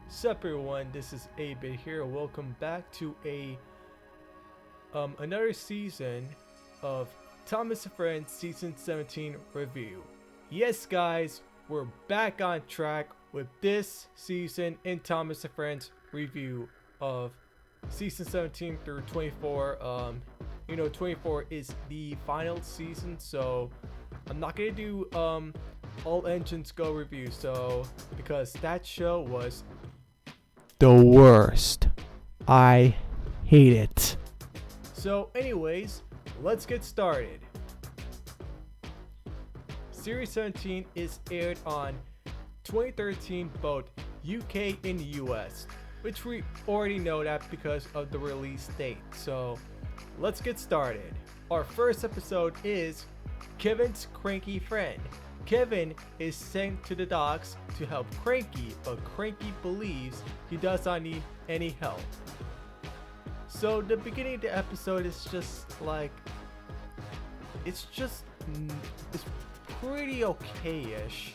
Sup everyone, this is A-Bit here. Welcome back to another season of Thomas and Friends Season 17 review. Yes guys, we're back on track with this season in Thomas and Friends review of Season 17 through 24. 24 is the final season, so I'm not gonna do all engines go review, because that show was the worst. I hate it. So anyways, let's get started. Series 17 is aired on 2013 both UK and US, which we already know that because of the release date. So let's get started. Our first episode is Kevin's cranky friend. Kevin is sent to the docks to help Cranky, but Cranky believes he does not need any help. So the beginning of the episode is just like, it's pretty okay-ish.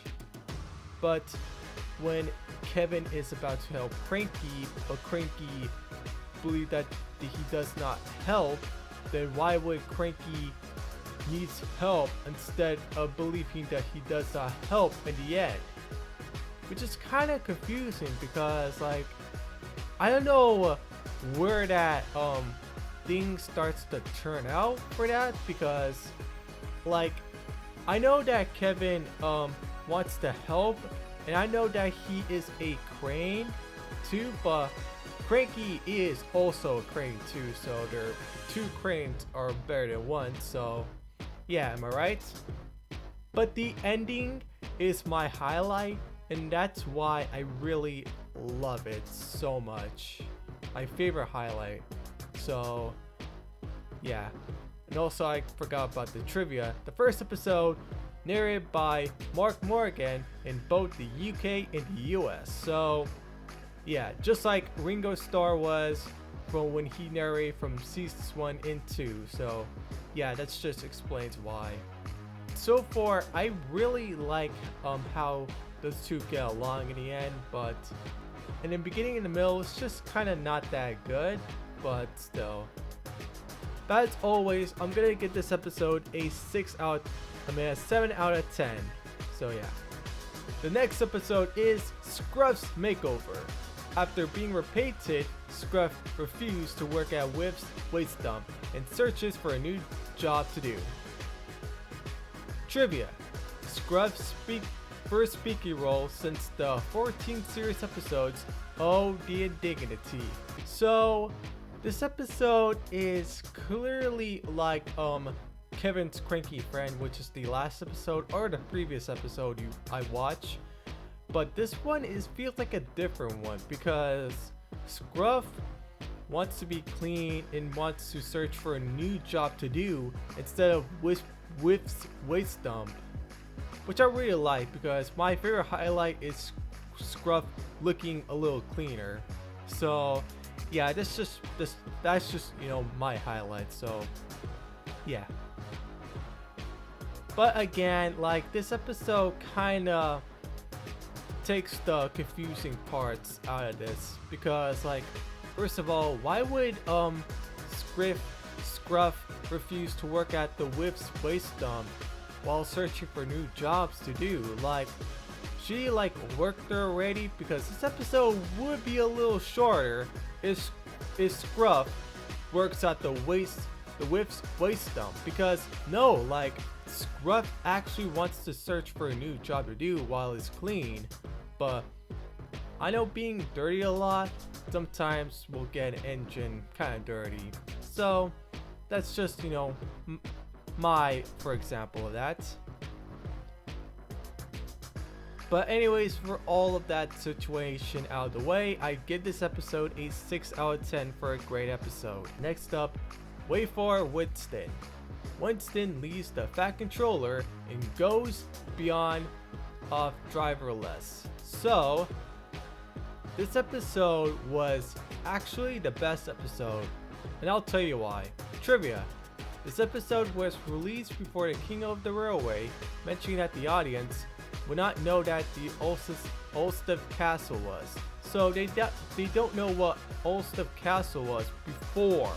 But when Kevin is about to help Cranky, but Cranky believes that he does not help, then why would Cranky needs help instead of believing that he does not help in the end? Which is kind of confusing because, like, I don't know where that thing starts to turn out for that, because like I know that Kevin wants to help, and I know that he is a crane too, but Cranky is also a crane too, so their two cranes are better than one. So yeah, am I right? But the ending is my highlight, and that's why I really love it so much. My favorite highlight. So yeah. And also I forgot about the trivia. The first episode narrated by Mark Morgan in both the UK and the US. So yeah, just like Ringo Starr was from when he narrated from seasons 1 and 2. So yeah, that just explains why. So far, I really like how those two get along in the end, but in the beginning and the middle, it's just kind of not that good, but still. But as always, I'm gonna give this episode a 7 out of 10. So yeah. The next episode is Scruff's Makeover. After being repainted, Scruff refused to work at Whip's waste dump and searches for a new job to do. Trivia: Scruff's first speaking role since the 14 series episodes. Oh, the indignity. So this episode is clearly like Kevin's cranky friend, which is the last episode or the previous episode I watched. But this one feels like a different one because Scruff wants to be clean and wants to search for a new job to do instead of Whip's waste dump, which I really like because my favorite highlight is Scruff looking a little cleaner. So yeah, that's just my highlight. So yeah. But again, like, this episode kind of takes the confusing parts out of this because, like, first of all, why would Scruff refuse to work at the Whip's waste dump while searching for new jobs to do? Like, she worked there already, because this episode would be a little shorter if Scruff works at the Whip's waste dump, because no, like, Scruff actually wants to search for a new job to do while it's clean. But I know being dirty a lot sometimes will get an engine kind of dirty. So that's just, my for example of that. But anyways, for all of that situation out of the way, I give this episode a 6 out of 10 for a great episode. Next up, Wayward Winston. Winston leaves the Fat Controller and goes beyond off driverless. So this episode was actually the best episode, and I'll tell you why. Trivia: this episode was released before the King of the Railway, mentioning that the audience would not know that the Ulster Castle was. So they don't know what Ulster Castle was before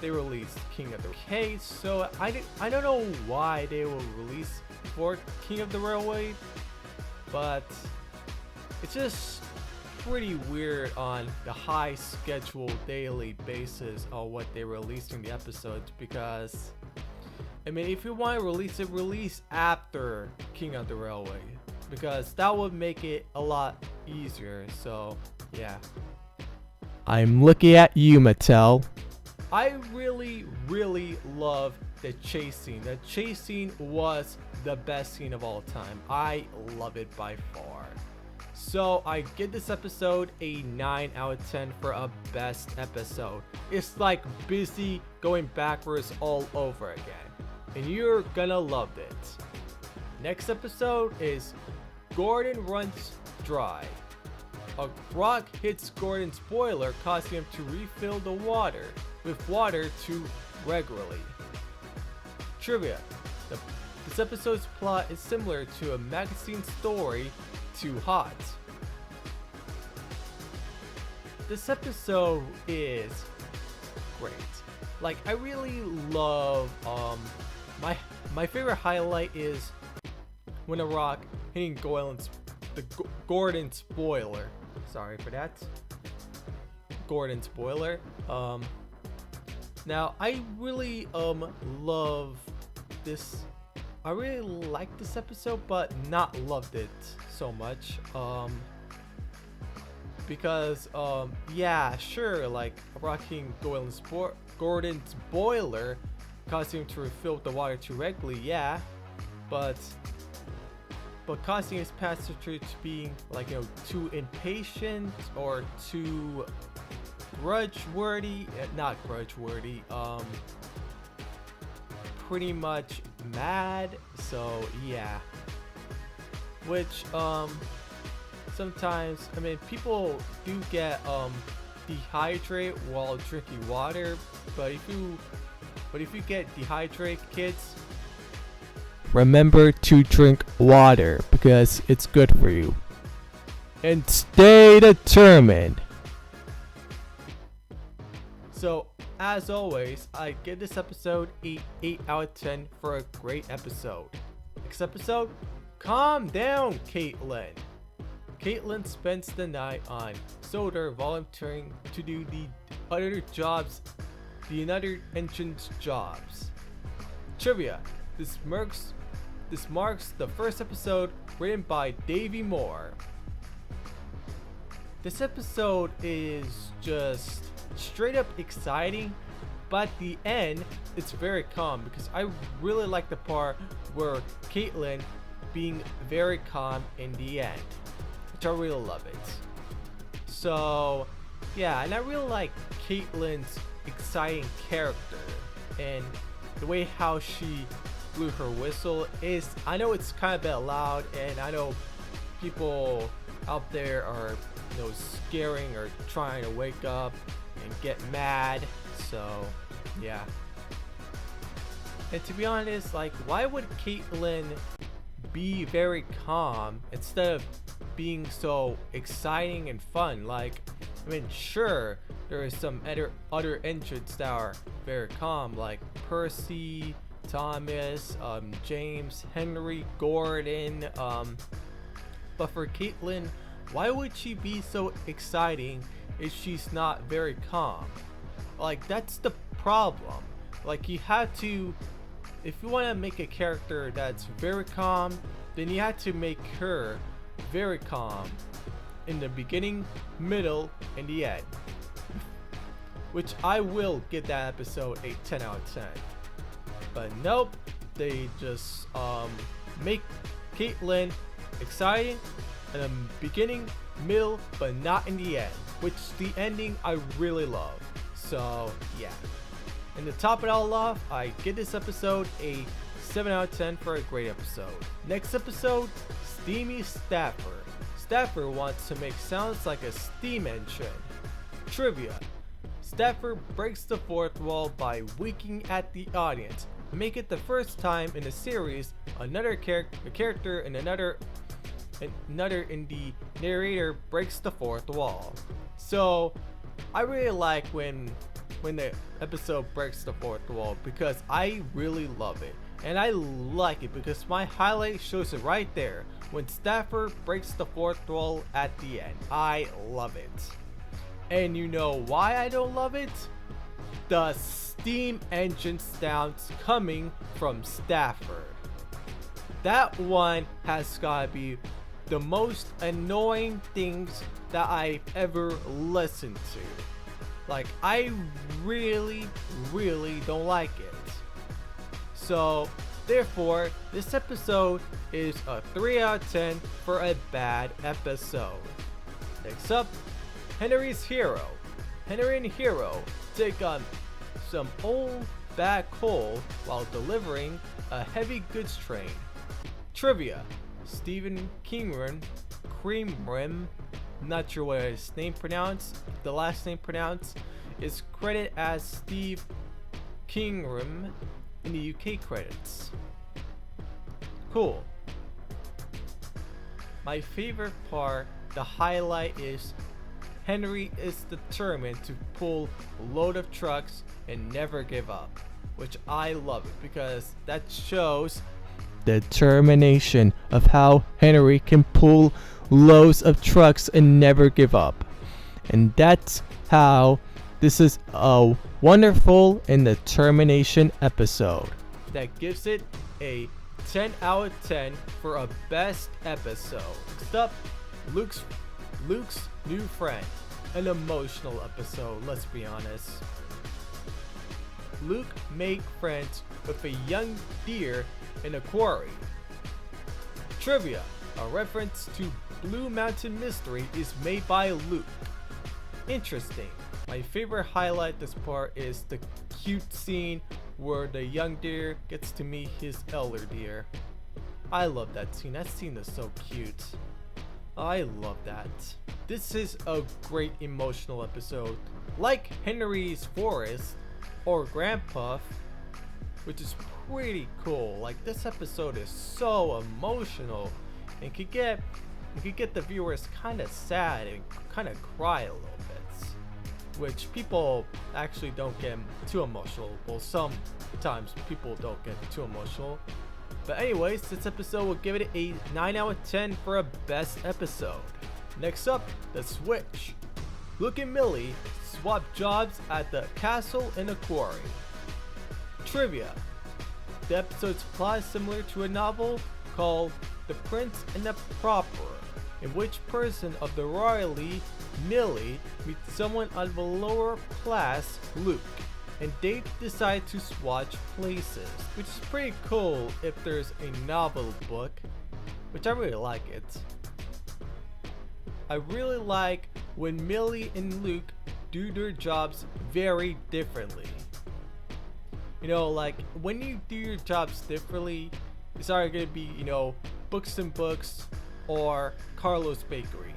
they released King of the Railway. So I don't know why they will release before King of the Railway, but it's just pretty weird on the high schedule daily basis of what they released in the episodes, because I mean, if you want to release it, release after King of the Railway, because that would make it a lot easier. So yeah, I'm looking at you, Mattel. I really love the chase scene. The chase scene was the best scene of all time. I love it by far. So I give this episode a 9 out of 10 for a best episode. It's like Busy going backwards all over again, and you're gonna love it. Next episode is Gordon Runs Dry. A rock hits Gordon's boiler, causing him to refill the water with water too regularly. Trivia: this episode's plot is similar to a magazine story, Too Hot. This episode is great. Like, I really love my favorite highlight is when a rock hitting Gordon's boiler. Sorry for that. Gordon's boiler. Now I really love this. I really like this episode, but not loved it so much. Because yeah, sure, like rocking Gordon's boiler causing him to refill the water too regularly, yeah, but causing his passenger to being, like, you know, too impatient or too pretty much mad. So yeah, which sometimes, I mean, people do get dehydrated while drinking water, but if you get dehydrated, kids, remember to drink water because it's good for you. And stay determined. So, as always, I give this episode a 8 out of 10 for a great episode. Next episode, Calm Down, Caitlin. Caitlin spends the night on Soder volunteering to do the other engine's jobs. Trivia: This marks the first episode written by Davey Moore. This episode is just straight up exciting, but at the end it's very calm, because I really like the part where Caitlin being very calm in the end, which I really love it. So yeah, and I really like Caitlin's exciting character, and the way how she blew her whistle is, I know it's kind of a bit loud, and I know people out there are, you know, scaring or trying to wake up and get mad. So yeah, and to be honest, like, why would Caitlin be very calm instead of being so exciting and fun? Like, I mean, sure, there is some other entrants that are very calm, like Percy, Thomas, James, Henry, Gordon, but for Caitlin, why would she be so exciting if she's not very calm? Like, that's the problem. Like, you have to, if you want to make a character that's very calm, then you have to make her very calm in the beginning, middle, and the end. Which I will give that episode a 10 out of 10. But nope, they just make Caitlin exciting in the beginning, middle, but not in the end, which the ending I really love. So yeah, and to top it all off, I give this episode a 7 out of 10 for a great episode. Next episode, Steamy Stafford. Stafford wants to make sounds like a steam engine. Trivia: Stafford breaks the fourth wall by winking at the audience, make it the first time in the series a character and another in the narrator breaks the fourth wall. So I really like when the episode breaks the fourth wall, because I really love it. And I like it because my highlight shows it right there when Stafford breaks the fourth wall at the end. I love it. And you know why I don't love it? The steam engine sounds coming from Stafford. That one has gotta be the most annoying things that I've ever listened to. Like, I really don't like it. So therefore, this episode is a 3 out of 10 for a bad episode. Next up, Henry's Hero. Henry and Hero take on some old bad coal while delivering a heavy goods train. Trivia: Stephen Creamrim, not sure what his name pronounced, the last name pronounced, is credited as Steve Kingrim in the UK credits. Cool. My favorite part, the highlight, is Henry is determined to pull a load of trucks and never give up, which I love it because that shows the determination of how Henry can pull loads of trucks and never give up. And that's how this is a wonderful and determination episode that gives it a 10 out of 10 for a best episode. Next up, Luke's new friend. An emotional episode, let's be honest. Luke made friends with a young deer in a quarry. Trivia: a reference to Blue Mountain Mystery is made by Luke. Interesting. My favorite highlight this part is the cute scene where the young deer gets to meet his elder deer. I love that scene. That scene is so cute. I love that. This is a great emotional episode. Like Henry's Forest or Grandpuff, which is pretty cool. Like, this episode is so emotional and could get the viewers kind of sad and kind of cry a little bit, which people actually don't get too emotional. Well, sometimes people don't get too emotional. But anyways, this episode will give it a 9 out of 10 for a best episode. Next up, The Switch. Luke and Millie swap jobs at the castle and the quarry. Trivia: the episode's plot is similar to a novel called The Prince and the Pauper, in which person of the royalty, Millie, meets someone of a lower class, Luke, and they decide to swatch places, which is pretty cool if there's a novel book, which I really like it. I really like when Millie and Luke do their jobs very differently. You know, like, when you do your jobs differently, it's either gonna be, you know, Books and Books or Carlo's Bakery.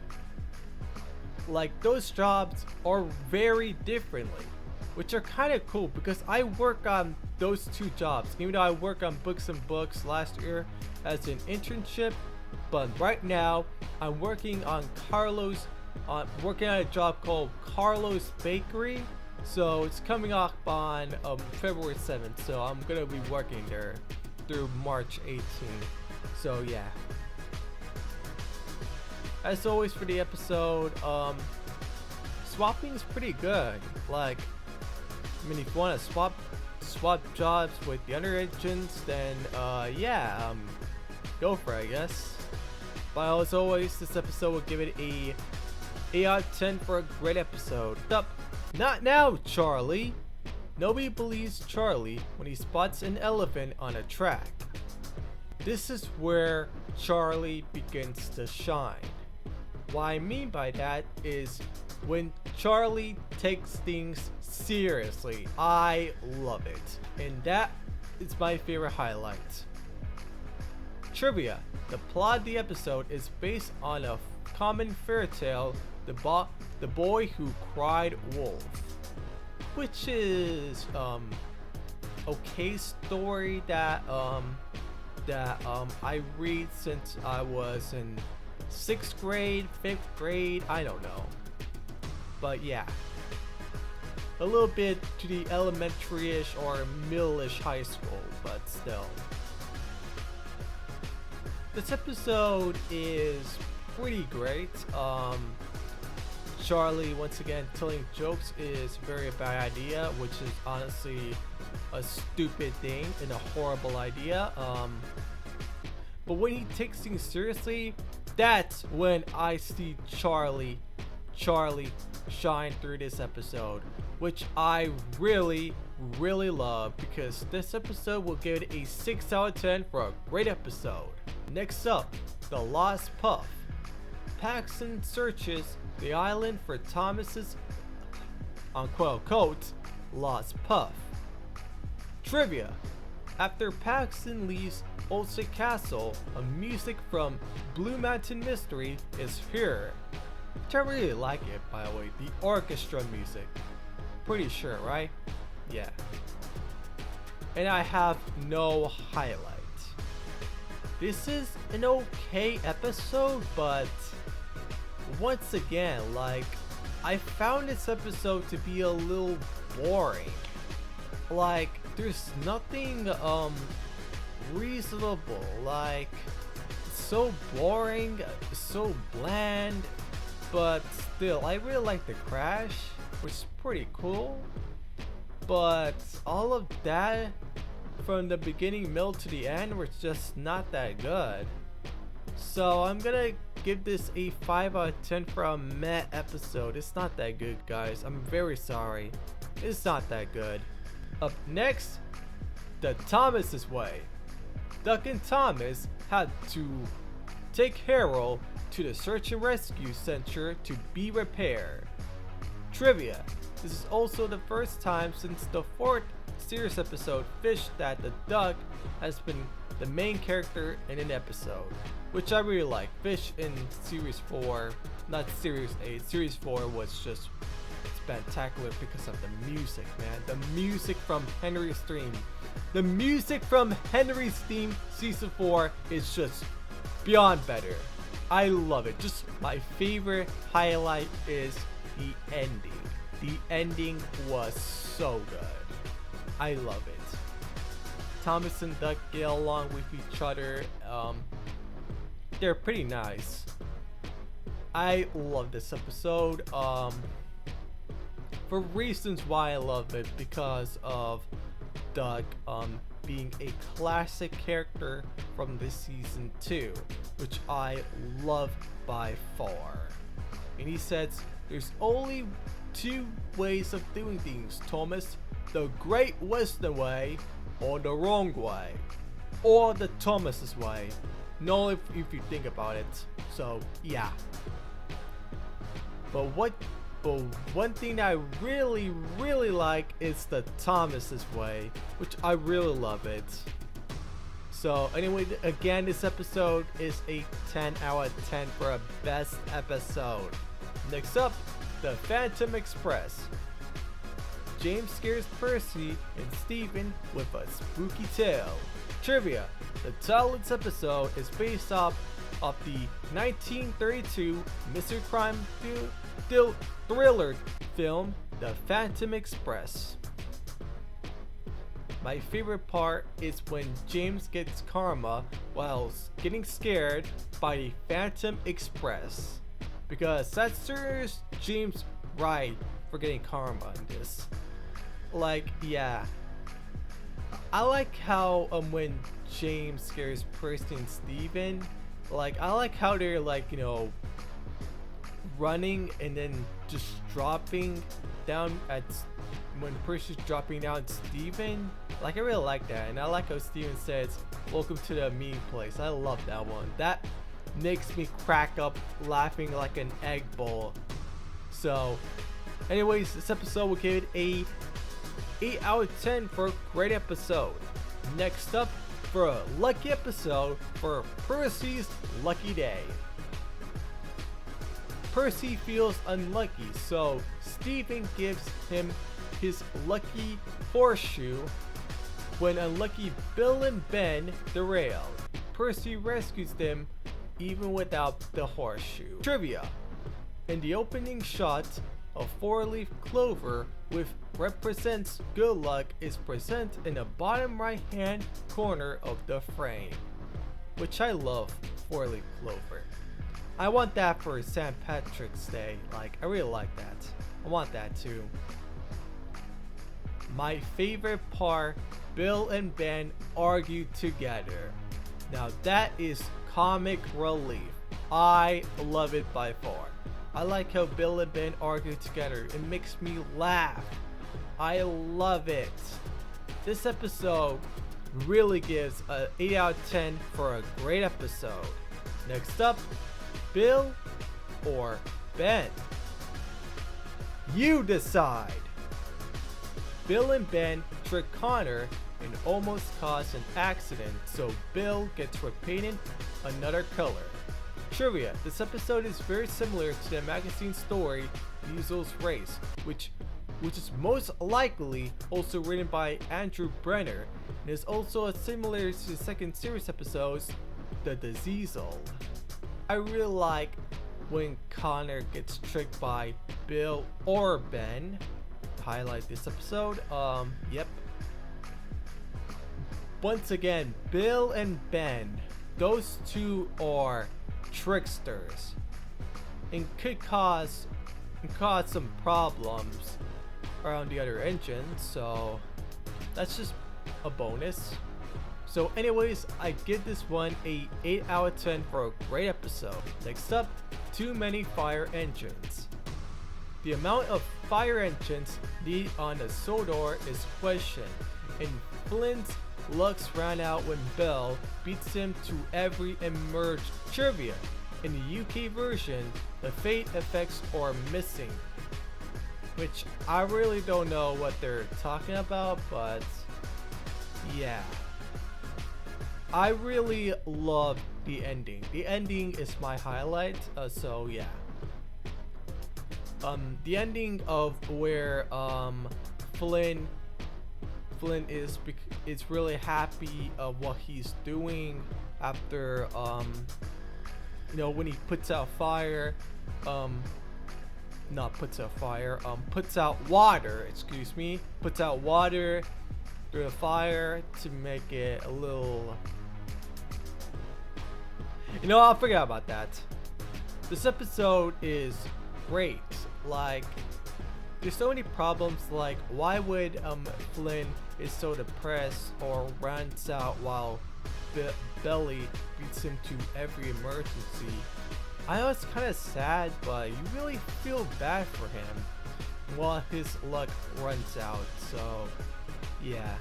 Like, those jobs are very differently, which are kind of cool because I work on those two jobs. Even though I work on Books and Books last year as an internship, but right now I'm working on working on a job called Carlo's Bakery. So it's coming up on February 7th. So I'm gonna be working there through March 18th. So yeah. As always for the episode, swapping is pretty good. Like, I mean, if you want to swap jobs with the other agents, then yeah, go for it, I guess. But as always, this episode will give it a 8 out of 10 for a great episode. Up, not now, Charlie. Nobody believes Charlie when he spots an elephant on a track. This is where Charlie begins to shine. What I mean by that is when Charlie takes things seriously. I love it, and that is my favorite highlight. Trivia: the plot of the episode is based on a common fairy tale, The Boy Who Cried Wolf, which is okay story that I read since I was in 6th grade, 5th grade, I don't know. But yeah, a little bit to the elementary-ish or middle-ish high school, but still. This episode is pretty great. Charlie, once again, telling jokes is a very bad idea, which is honestly a stupid thing and a horrible idea. But when he takes things seriously, that's when I see Charlie shine through this episode, which I really love, because this episode will give it a 6 out of 10 for a great episode. Next up, The Lost Puff. Paxton searches the island for Thomas's unquote lost puff. Trivia: after Paxton leaves Olsey Castle, a music from Blue Mountain Mystery is here. Which I really like it, by the way, the orchestra music. Pretty sure, right? Yeah. And I have no highlight. This is an okay episode, but once again, like, I found this episode to be a little boring. Like, there's nothing reasonable. Like, it's so boring, so bland, but still, I really like the crash, which is pretty cool. But all of that from the beginning, middle to the end was just not that good. So I'm gonna give this a 5 out of 10 for a meh episode. It's not that good, guys. I'm very sorry. It's not that good. Up next, the Thomas's Way. Duck and Thomas had to take Harold to the search and rescue center to be repaired. Trivia: this is also the first time since the 4th series episode Fish that the duck has been the main character in an episode, which I really like. Fish in series 4, not series 8, series 4 was just spectacular because of the music, man. The music from Henry's theme. The music from Henry's theme season 4 is just beyond better. I love it. Just my favorite highlight is the ending. The ending was so good. I love it. Thomas and Duck get along with each other. They're pretty nice. I love this episode. For reasons why I love it, because of Duck being a classic character from this season 2, which I love by far. And he says, "There's only 2 ways of doing things, Thomas. The Great Western Way or the wrong way. Or the Thomas's way." No, if you think about it. So, yeah. But one thing I really like is the Thomas's way, which I really love it. So anyway, again, this episode is a 10 out of 10 for a best episode. Next up, the Phantom Express. James scares Percy and Stephen with a spooky tale. Trivia: the title of this episode is based off of the 1932 mystery crime thriller film, The Phantom Express. My favorite part is when James gets karma while getting scared by the Phantom Express, because that serves James right for getting karma in this. Like, yeah. I like how when James scares Percy and Stephen, like, I like how they're like, you know, running and then just dropping down at when Percy's dropping down at Stephen. Like, I really like that, and I like how Stephen says, "Welcome to the meeting place." I love that one. That makes me crack up laughing like an egg bowl. So anyways, this episode will give it a 8 out of 10 for a great episode. Next up, for a lucky episode for Percy's lucky day. Percy feels unlucky, so Stephen gives him his lucky horseshoe When unlucky Bill and Ben derail, Percy rescues them even without the horseshoe. Trivia: in the opening shot, a 4-leaf clover with represents good luck is present in the bottom right hand corner of the frame. Which I love 4-leaf clover. I want that for St. Patrick's Day. Like, I really like that. I want that too. My favorite part, Bill and Ben argue together. Now that is comic relief. I love it by far. I like how Bill and Ben argue together. It makes me laugh. I love it. This episode really gives an 8 out of 10 for a great episode. Next up, Bill or Ben? You decide. Bill and Ben trick Connor and almost cause an accident, so Bill gets repainted another color. Trivia: this episode is very similar to the magazine story Weasel's Race, which is most likely also written by Andrew Brenner, and is also similar to the second series episodes, The Diesel. I really like when Connor gets tricked by Bill or Ben. To highlight this episode, yep. Once again, Bill and Ben, those two are tricksters and could cause some problems around the other engines, so that's just a bonus. So anyways, I give this one a 8 out of 10 for a great episode. Next up, too many fire engines. The amount of fire engines needed on a Sodor is questioned, and Flynn's lucks ran out when Bell beats him to every emerged. Trivia: in the UK version, the fate effects are missing, which I really don't know what they're talking about, but yeah. I really love the ending. The ending is my highlight, so yeah. The ending of where Flynn is really happy of what he's doing after when he puts out fire, puts out water, puts out water through the fire to make it a little, I'll forget about that. This episode is great. Like, there's so many problems, like why would Flynn is so depressed or runs out while Belly beats him to every emergency. I know it's kind of sad, but you really feel bad for him while his luck runs out, so yeah.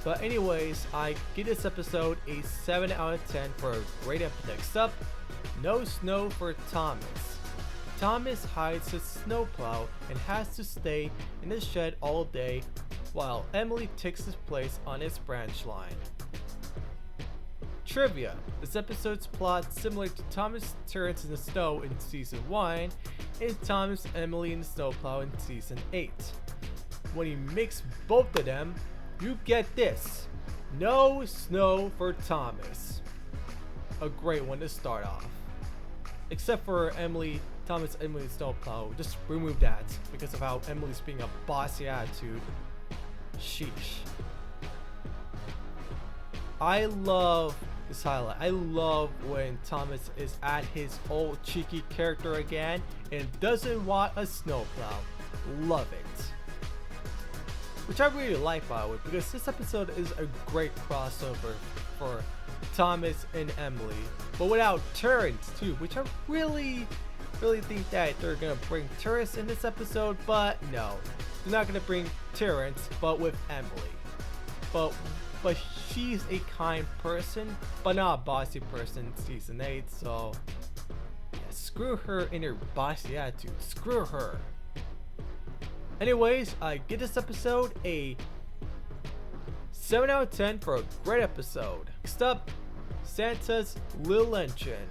But anyways, I give this episode a 7 out of 10 for a great episode. Next up, no snow for Thomas. Thomas hides his snowplow and has to stay in the shed all day while Emily takes his place on his branch line. Trivia: this episode's plot similar to Thomas Terrence in the Snow in Season 1 and Thomas Emily in the Snowplow in Season 8. When you mix both of them, you get this: no snow for Thomas. A great one to start off. Except for Thomas Emily Snowplow, just remove that because of how Emily's being a bossy attitude. Sheesh. I love this highlight. I love when Thomas is at his old cheeky character again and doesn't want a snowplow. Love it. Which I really like, by the way, because this episode is a great crossover for Thomas and Emily, but without Terrence too, which I really think that they're gonna bring Terrence in this episode, but no, they're not gonna bring Terrence, but with Emily. But she's a kind person, but not a bossy person in Season 8, so yeah, screw her in her bossy attitude. Screw her. Anyways, I give this episode a 7 out of 10 for a great episode. Next up, Santa's Little Engine.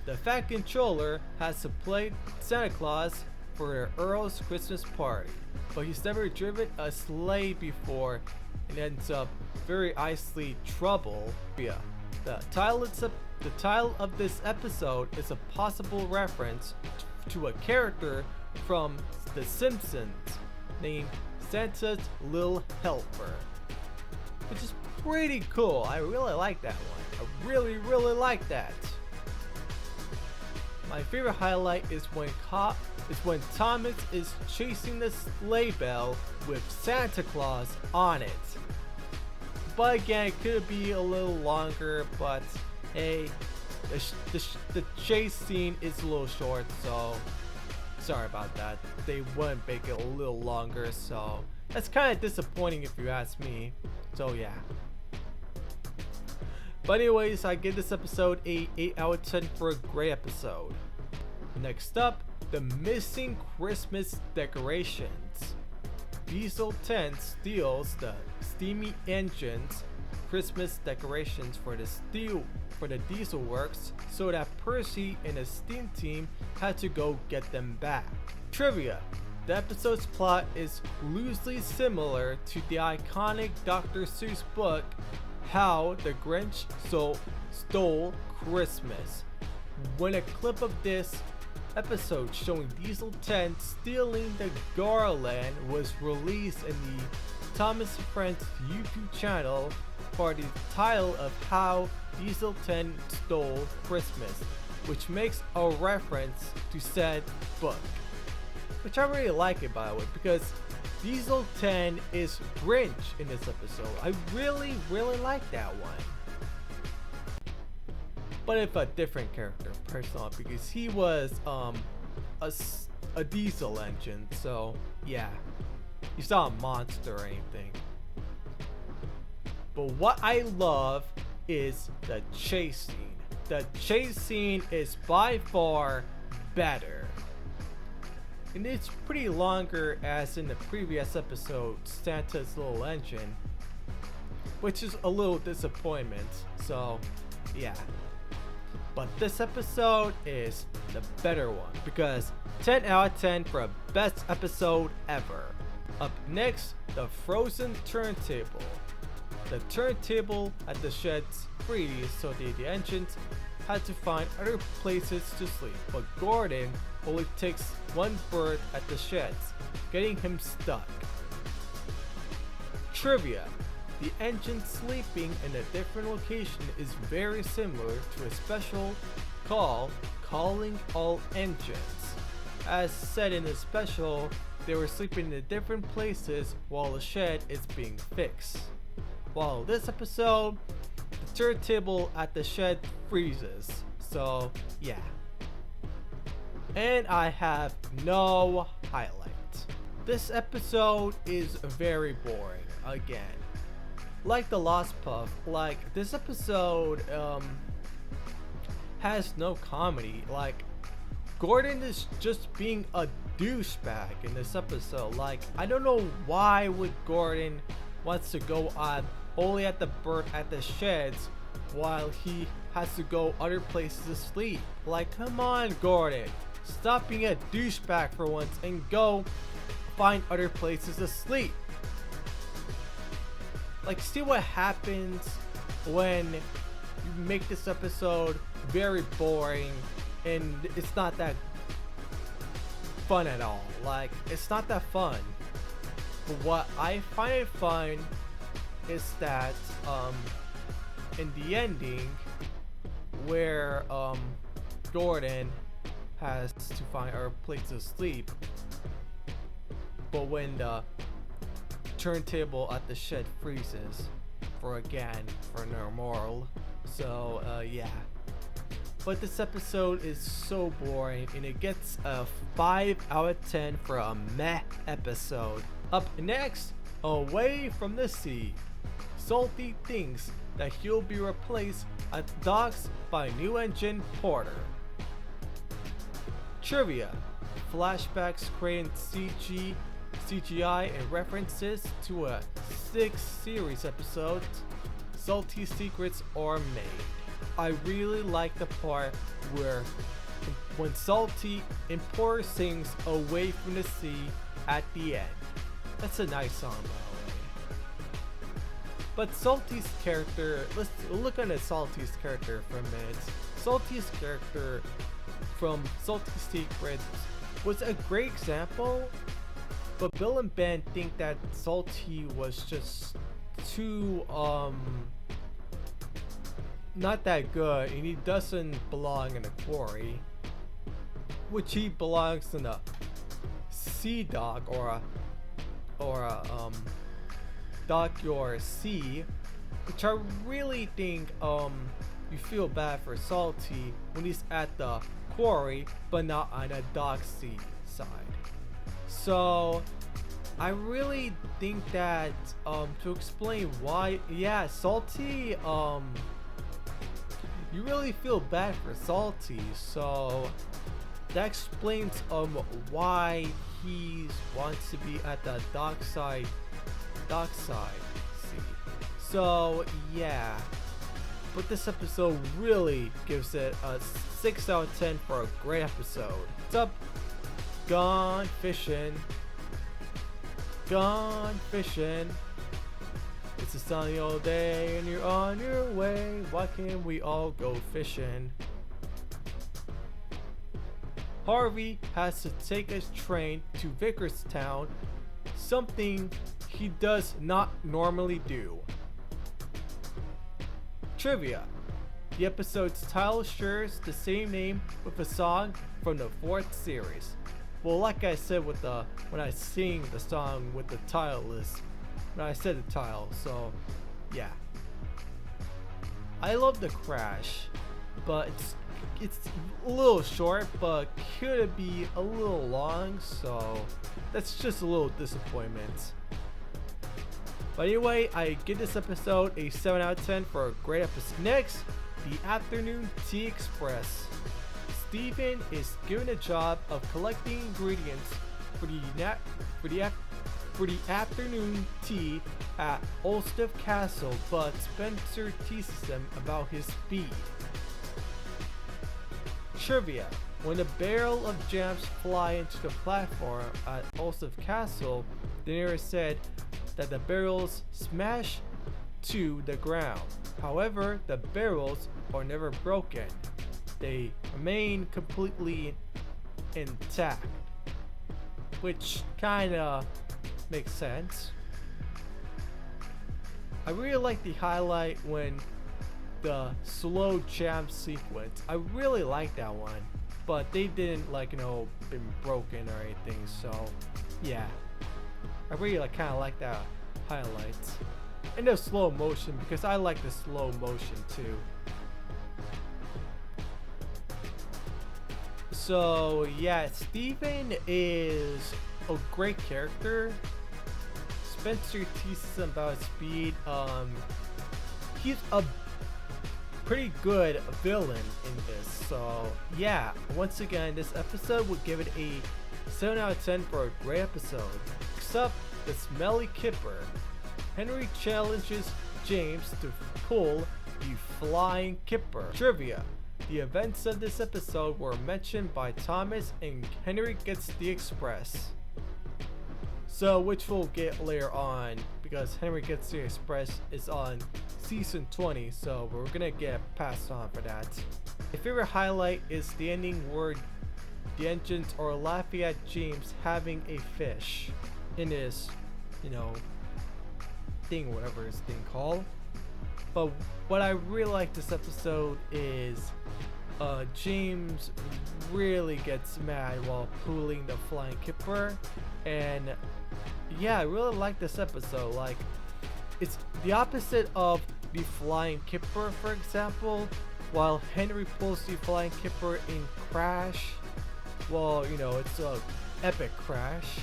The Fat Controller has to play Santa Claus for the Earl's Christmas party, but he's never driven a sleigh before and ends up very icely trouble. Yeah, the title of this episode is a possible reference to a character from The Simpsons named Santa's Little Helper, which is pretty cool. I really like that one. I really like that. My favorite highlight is when Thomas is chasing the sleigh bell with Santa Claus on it. But again, it could be a little longer, but hey, the chase scene is a little short, so sorry about that. They wouldn't make it a little longer, so that's kind of disappointing if you ask me. So yeah. But anyways, I give this episode a 8 out of 10 for a great episode. Next up, the missing Christmas decorations. Diesel 10 steals the Steamy engine's Christmas decorations for the Diesel Works, so that Percy and his Steam team had to go get them back. Trivia: the episode's plot is loosely similar to the iconic Dr. Seuss book How the Grinch Stole Christmas, when a clip of this episode showing Diesel 10 stealing the garland was released in the Thomas and Friends YouTube channel for the title of How Diesel 10 Stole Christmas, which makes a reference to said book. Which I really like it, by the way, because Diesel 10 is Grinch in this episode. I really like that one. But if a different character, personally, because he was a diesel engine, so yeah, he's not a monster or anything. But what I love is the chase scene. The chase scene is by far better. And it's pretty longer as in the previous episode, Santa's Little Engine, which is a little disappointment, so yeah. But this episode is the better one, because 10 out of 10 for a best episode ever. Up next, the Frozen Turntable. The turntable at the sheds freeze, so the engines had to find other places to sleep, but Gordon only takes one berth at the sheds, getting him stuck. Trivia: the engine sleeping in a different location is very similar to a special call calling all engines. As said in the special, they were sleeping in different places while the shed is being fixed. While this episode, the turntable at the shed freezes. So yeah. And I have no highlight. This episode is very boring again. Like the Lost Puff, like this episode has no comedy. Like Gordon is just being a douchebag in this episode. Like I don't know why would Gordon wants to go on only at the berth at the sheds while he has to go other places to sleep. Like come on Gordon, stop being a douchebag for once and go find other places to sleep. Like see what happens when you make this episode very boring and it's not that fun at all. Like it's not that fun. But what I find it fun is that in the ending where Gordon has to find a place to sleep, but when the turntable at the shed freezes for no moral. So yeah. But this episode is so boring and it gets a 5 out of 10 for a meh episode. Up next, Away from the Sea. Salty thinks that he'll be replaced at docks by new engine Porter. Trivia: flashbacks create CGI and references to a 6 series episode, Salty Secrets Are Made. I really like the part where when Salty implores things away from the sea at the end. That's a nice song, by the way. But Salty's character, let's look at Salty's character for a minute. Salty's character from Salty Secrets was a great example, but Bill and Ben think that Salty was just too not that good, and he doesn't belong in a quarry, which he belongs in a sea dock or a dockyard sea, which I really think you feel bad for Salty when he's at the quarry but not on a dock sea side. So I really think that to explain why, yeah, Salty, you really feel bad for Salty, so that explains why he wants to be at the dockside sea. So yeah, but this episode really gives it a 6 out of 10 for a great episode. What's up? Gone fishing. It's a sunny old day and you're on your way. Why can't we all go fishing? Harvey has to take his train to Vickerstown, something he does not normally do. Trivia: the episode's title shares the same name with a song from the 4th series. Well, like I said when I sing the song with the title is when I said the title, so yeah. I love the crash, but it's a little short, but could be a little long, so that's just a little disappointment. But anyway, I give this episode a 7 out of 10 for a great episode. Next, the Afternoon Tea Express. Steven is given a job of collecting ingredients for the afternoon tea at Ulster Castle, but Spencer teases him about his speed. Trivia: when a barrel of jams fly into the platform at Ulster Castle, Daenerys said that the barrels smash to the ground. However, the barrels are never broken. They remain completely intact, which kinda makes sense. I really like the highlight when the slow jam sequence. I really like that one, but they didn't been broken or anything, so yeah. I really kind of like that highlight. And the slow motion, because I like the slow motion too. So yeah, Steven is a great character. Spencer teases him about his speed. He's a pretty good villain in this. So yeah, once again, this episode would give it a 7 out of 10 for a great episode. Except the Smelly Kipper. Henry challenges James to pull the Flying Kipper. Trivia: the events of this episode were mentioned by Thomas and Henry Gets the Express. So, which we'll get later on, because Henry Gets the Express is on season 20, so we're gonna get passed on for that. My favorite highlight is the ending where the engines are laughing at James having a fish in his, thing, whatever his thing called. But what I really like this episode is James really gets mad while pulling the Flying Kipper, and yeah, I really like this episode. Like, it's the opposite of the Flying Kipper, for example. While Henry pulls the Flying Kipper in Crash, well, it's a epic crash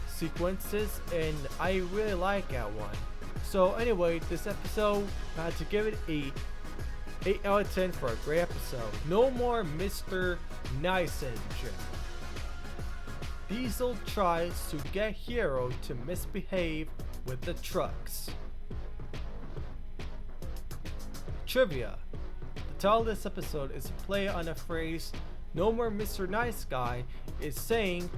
sequences, and I really like that one. So anyway, this episode, I had to give it a 8 out of 10 for a great episode. No more Mr. Nice Engine. Diesel tries to get Hero to misbehave with the trucks. Trivia: the title of this episode is a play on a phrase No More Mr. Nice Guy is saying,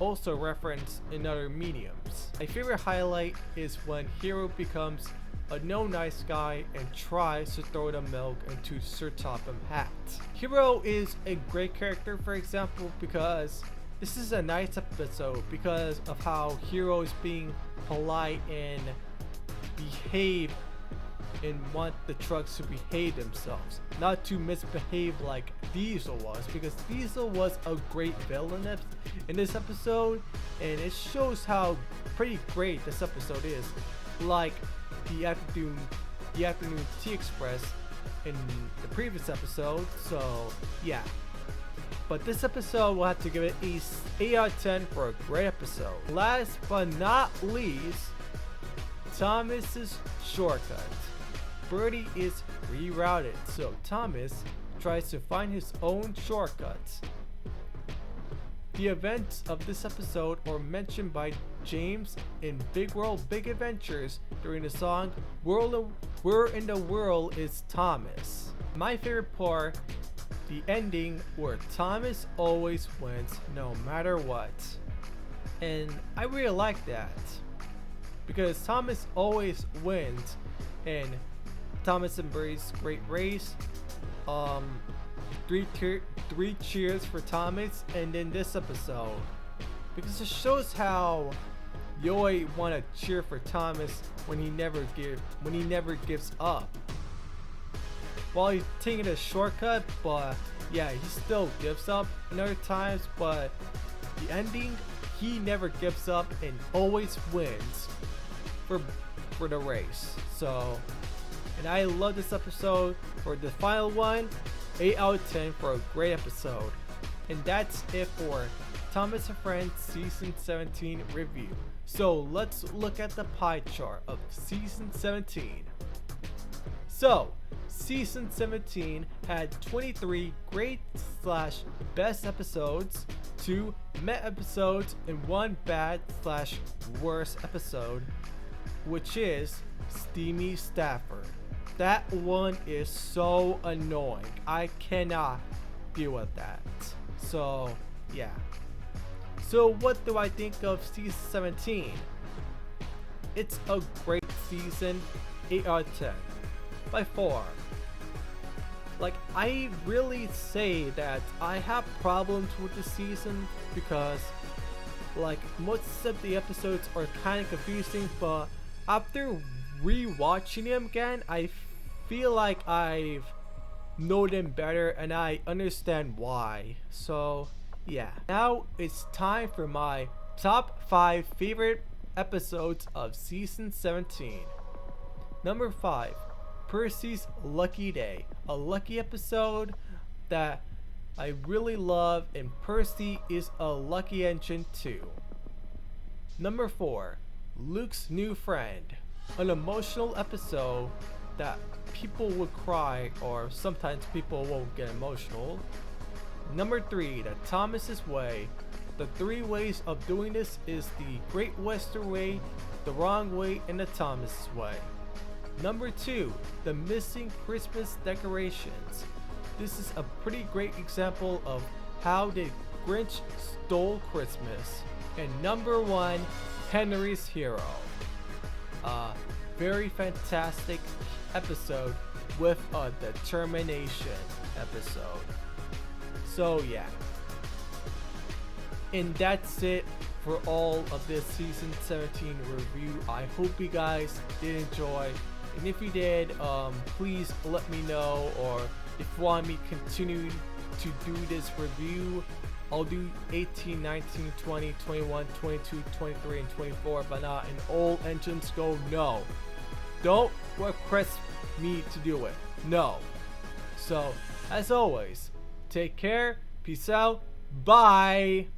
also referenced in other mediums. My favorite highlight is when Hero becomes a no nice guy and tries to throw the milk into Sir Topham Hatt. Hero is a great character, for example, because this is a nice episode because of how Hero is being polite and behave and want the trucks to behave themselves, not to misbehave like Diesel was, because Diesel was a great villain in this episode, and it shows how pretty great this episode is. Like the afternoon Tea Express in the previous episode. So yeah, but this episode we'll have to give it a 8 out of 10 for a great episode. Last but not least, Thomas's shortcut. Birdie is rerouted, so Thomas tries to find his own shortcuts. The events of this episode are mentioned by James in Big World Big Adventures during the song Where in the World is Thomas. My favorite part, the ending where Thomas always wins no matter what. And I really like that, because Thomas always wins, and Thomas and Birdie's great race. Three cheers for Thomas, and then this episode, because it shows how you always want to cheer for Thomas when he never gives up. While he's taking a shortcut, but yeah, he still gives up in other times, but the ending, he never gives up and always wins for the race. So, and I love this episode. For the final one, 8 out of 10 for a great episode. And that's it for Thomas and Friends Season 17 review. So let's look at the pie chart of Season 17. So, Season 17 had 23 great/best episodes, 2 meh episodes, and 1 bad/worst episode, which is Steamy Stafford. That one is so annoying. I cannot deal with that. So, yeah. So, what do I think of Season 17? It's a great season, 8 out of 10. By far. Like, I really say that I have problems with the season because, like, most of the episodes are kind of confusing, but after rewatching them again, I feel like I've know them better and I understand why. So yeah, now it's time for my top 5 favorite episodes of Season 17. Number 5, Percy's Lucky Day, a lucky episode that I really love, and Percy is a lucky engine too. Number 4, Luke's New Friend, an emotional episode that people would cry, or sometimes people won't get emotional. Number 3, The Thomas's Way. The 3 ways of doing this is the Great Western Way, the Wrong Way, and the Thomas's Way. Number 2, The Missing Christmas Decorations. This is a pretty great example of how the Grinch stole Christmas. And number 1, Henry's Hero. Very fantastic episode with a determination episode. So yeah. And that's it for all of this Season 17 review. I hope you guys did enjoy. And if you did, please let me know, or if you want me to continue to do this review, I'll do 18, 19, 20, 21, 22, 23, and 24, but not in All Engines Go. No. Don't request me to do it. No. So, as always, take care, peace out, bye!